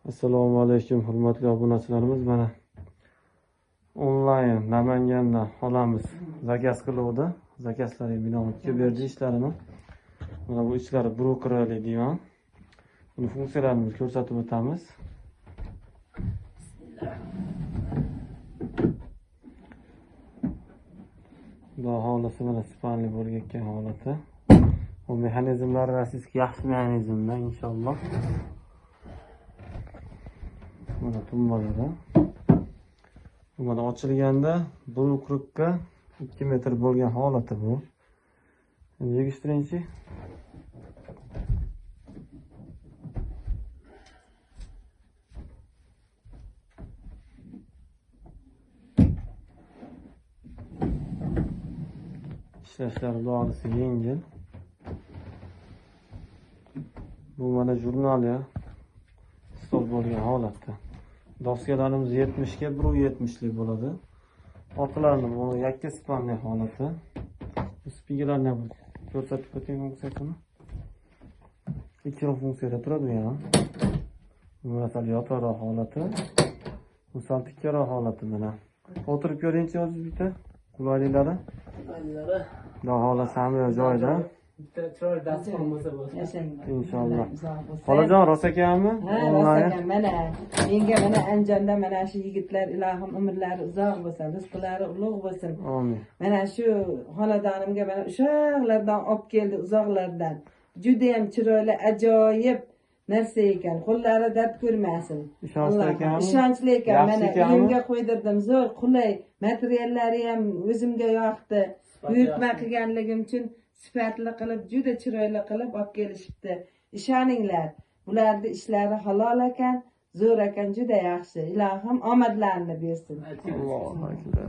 Assalomu alaykum hurmatli obunachilarimiz. Mana onlayn Namanganda xolamiz zakaz qiluvdi. Zakazlarga binoan o'tkazib berdi ishlarini. Mana bu ishlari brokerli deyman. Buni funksiyalarini ko'rsatib o'tamiz. Bu holati mana spanli bo'lgan holati. Bu mexanizmlar rasizki yaxshi mexanizmda inshaalloh. Mana tumbalari. Mana ochilganda brokerga 2 metr bo'lgan holati bu. Endi yig'ishtiringchi. İşlashlar doğrusu yengil. Bu mana jurnal ya. Stol bo'lgan holatda. Doskalarimiz 70 ga 170lik bo'ladi. Orqalarini bu yakka spanli holati. Spigalarni ham ko'rsatib o'ting funksiyasini. Ikkala funksiyada turadi bu ham. Masalan, yotoqroq holati. Bu sal tikkaroq holati mana. O'tirib ko'ringchi o'zingiz bitta. Qulayliklari. Xudo xohlasa hamma joyda. Chiroyli dasturxon bo'lsa bo'lsin. Inshaalloh. Xolajon rost ekanmi? Ha, rost ekan. Mana menga mana Andijonda mana shu yigitlar ilohim umrlari uzoq bo'lsin, rizqlari ulug' bo'lsin. Amin. Mana shu xonadonimga mana o'shalardan olib keldi, uzoqlardan. Juda ham chiroyli, ajoyib narsa ekan. Qo'llari dard ko'rmasin. Ishonchli ekanmi? Ishonchli ekan. Yaxshi Mana ekanmi? uyimga qo'ydirdim, zo'r, qulay. Materiallari ham o'zimga yoqdi. Buyurtma qilganligim uchun sifatli qilib, juda chiroyli qilib olib kelishibdi. Ishoninglar, bularning ishlari halol ekan, zo'r ekan, juda yaxshi. Ilohim omadlarini bersin. Allohu akbar.